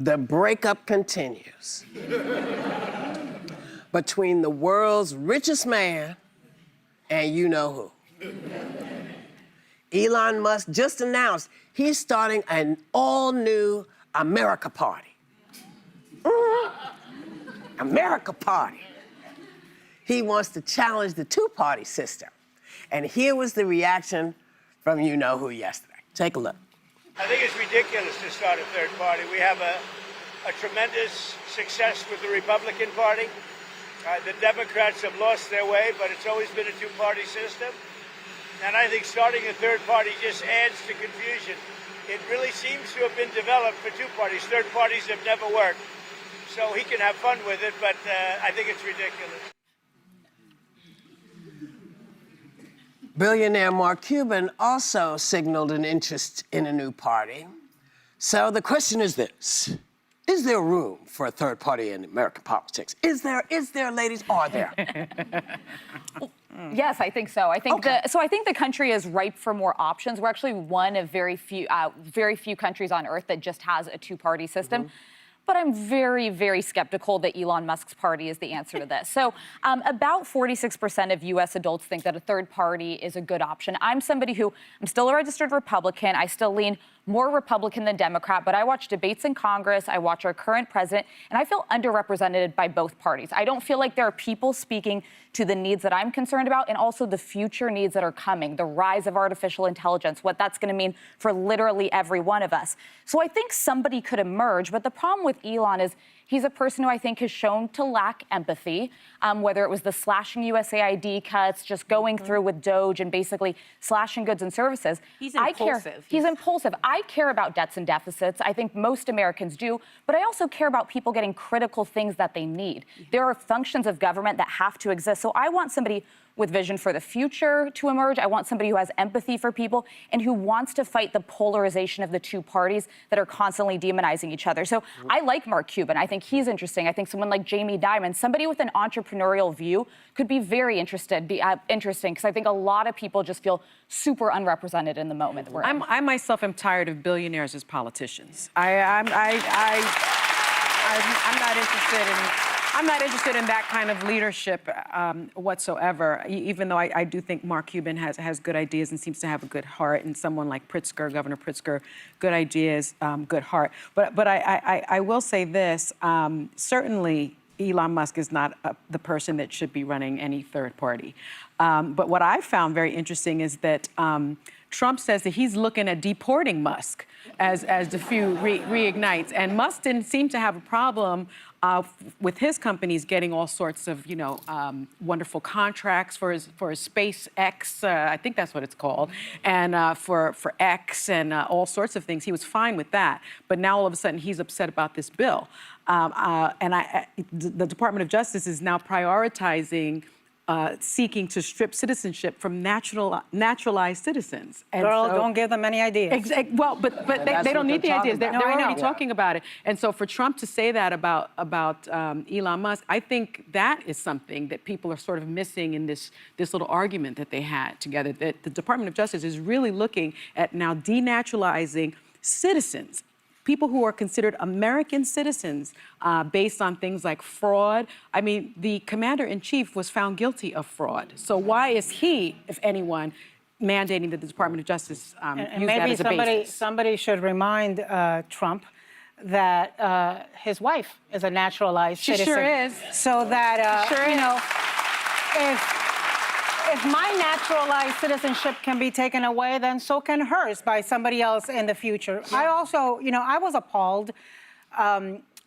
The breakup continues between the world's richest man and you-know-who. Elon Musk just announced he's starting an all-new America Party. America Party. He wants to challenge the two-party system. And here was the reaction from you-know-who yesterday. Take a look. I think it's ridiculous to start a third party. We have a tremendous success with the Republican Party. The Democrats have lost their way, but it's always been a two-party system. And I think starting a third party just adds to confusion. It really seems to have been developed for two parties. Third parties have never worked. So he can have fun with it, but I think it's ridiculous. Billionaire Mark Cuban also signaled an interest in a new party. So the question is this: is there room for a third party in American politics? Is there, ladies? Are there? Yes, I think so. I think I think the country is ripe for more options. We're actually one of very few countries on earth that just has a two-party system. But I'm very, very skeptical that Elon Musk's party is the answer to this. So about 46% of U.S. adults think that a third party is a good option. I'm somebody who, I'm still a registered Republican. I still lean more Republican than Democrat, but I watch debates in Congress, I watch our current president, and I feel underrepresented by both parties. I don't feel like there are people speaking to the needs that I'm concerned about and also the future needs that are coming, the rise of artificial intelligence, what that's going to mean for literally every one of us. So I think somebody could emerge, but the problem with Elon is he's a person who I think has shown to lack empathy, whether it was the slashing USAID cuts, just going through with Doge and basically slashing goods and services. He's impulsive. He's impulsive. I care about debts and deficits. I think most Americans do, but I also care about people getting critical things that they need. There are functions of government that have to exist. So I want somebody with vision for the future to emerge. I want somebody who has empathy for people and who wants to fight the polarization of the two parties that are constantly demonizing each other. So I like Mark Cuban. I think he's interesting. I think someone like Jamie Dimon, somebody with an entrepreneurial view, could be very interesting because I think a lot of people just feel super unrepresented in the moment that we're in. I myself am tired of billionaires as politicians. I'm not interested in that kind of leadership whatsoever, even though I do think Mark Cuban has good ideas and seems to have a good heart, and someone like Pritzker, Governor Pritzker, good ideas, good heart. But I will say this, certainly Elon Musk is not the person that should be running any third party. But what I found very interesting is that Trump says that he's looking at deporting Musk as the feud reignites. And Musk didn't seem to have a problem with his companies getting all sorts of, wonderful contracts for his SpaceX, I think that's what it's called, and for X and all sorts of things. He was fine with that. But now all of a sudden he's upset about this bill. The Department of Justice is now prioritizing seeking to strip citizenship from naturalized citizens. And Girl, don't give them any ideas. Well, but they don't need the ideas. They're already talking about it. And so for Trump to say that about Elon Musk, I think that is something that people are sort of missing in this little argument that they had together. That the Department of Justice is really looking at now denaturalizing citizens, people who are considered American citizens based on things like fraud. I mean, the commander-in-chief was found guilty of fraud. So why is he, if anyone, mandating that the Department of Justice use that as a basis? Somebody should remind Trump that his wife is a naturalized citizen. She sure is. So that, if my naturalized citizenship can be taken away, then so can hers by somebody else in the future. Yeah. I also, I was appalled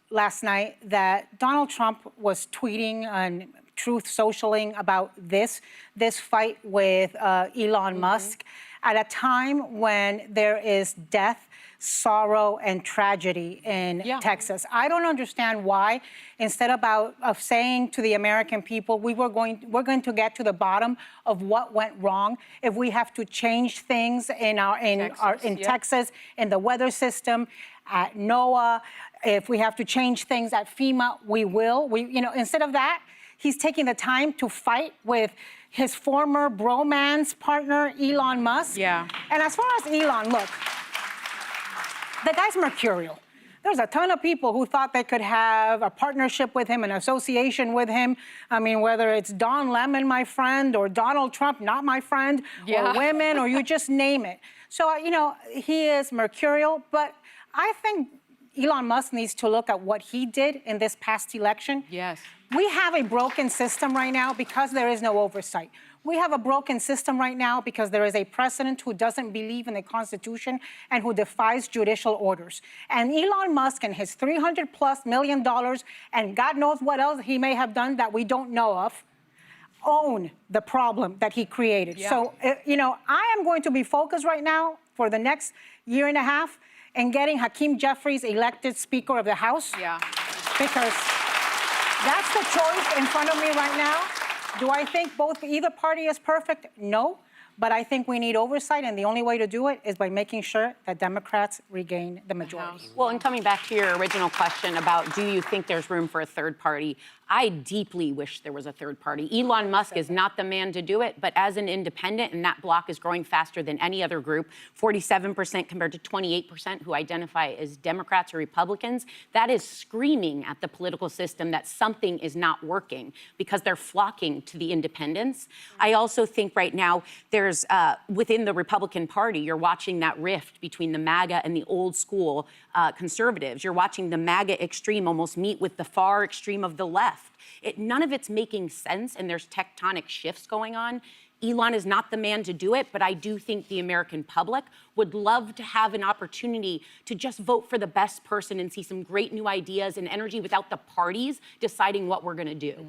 last night that Donald Trump was tweeting and Truth Socialing about this fight with Elon Musk at a time when there is death, sorrow, and tragedy in Texas. I don't understand why, instead of saying to the American people, we're going to get to the bottom of what went wrong. If we have to change things in Texas, in the weather system, at NOAA, if we have to change things at FEMA, we will. Instead of that, he's taking the time to fight with his former bromance partner, Elon Musk. Yeah. And as far as Elon, look, the guy's mercurial. there's a ton of people who thought they could have a partnership with him, an association with him. I mean, whether it's Don Lemon, my friend, or Donald Trump, not my friend, or women, or you just name it. So, you know, he is mercurial, but I think Elon Musk needs to look at what he did in this past election. Yes. We have a broken system right now because there is no oversight. We have a broken system right now because there is a president who doesn't believe in the Constitution and who defies judicial orders. And Elon Musk and his $300+ million and God knows what else he may have done that we don't know of, own the problem that he created. Yeah. So, you know, I am going to be focused right now for the next year and a half in getting Hakeem Jeffries elected Speaker of the House. Yeah. Because that's the choice in front of me right now. Do I think either party is perfect? No. But I think we need oversight, and the only way to do it is by making sure that Democrats regain the majority. Well, and coming back to your original question about do you think there's room for a third party, I deeply wish there was a third party. Elon Musk is not the man to do it, but as an independent, and that block is growing faster than any other group, 47% compared to 28% who identify as Democrats or Republicans, that is screaming at the political system that something is not working because they're flocking to the independents. I also think right now there's, within the Republican Party, you're watching that rift between the MAGA and the old school conservatives. You're watching the MAGA extreme almost meet with the far extreme of the left. None of it's making sense, and there's tectonic shifts going on. Elon is not the man to do it, but I do think the American public would love to have an opportunity to just vote for the best person and see some great new ideas and energy without the parties deciding what we're going to do.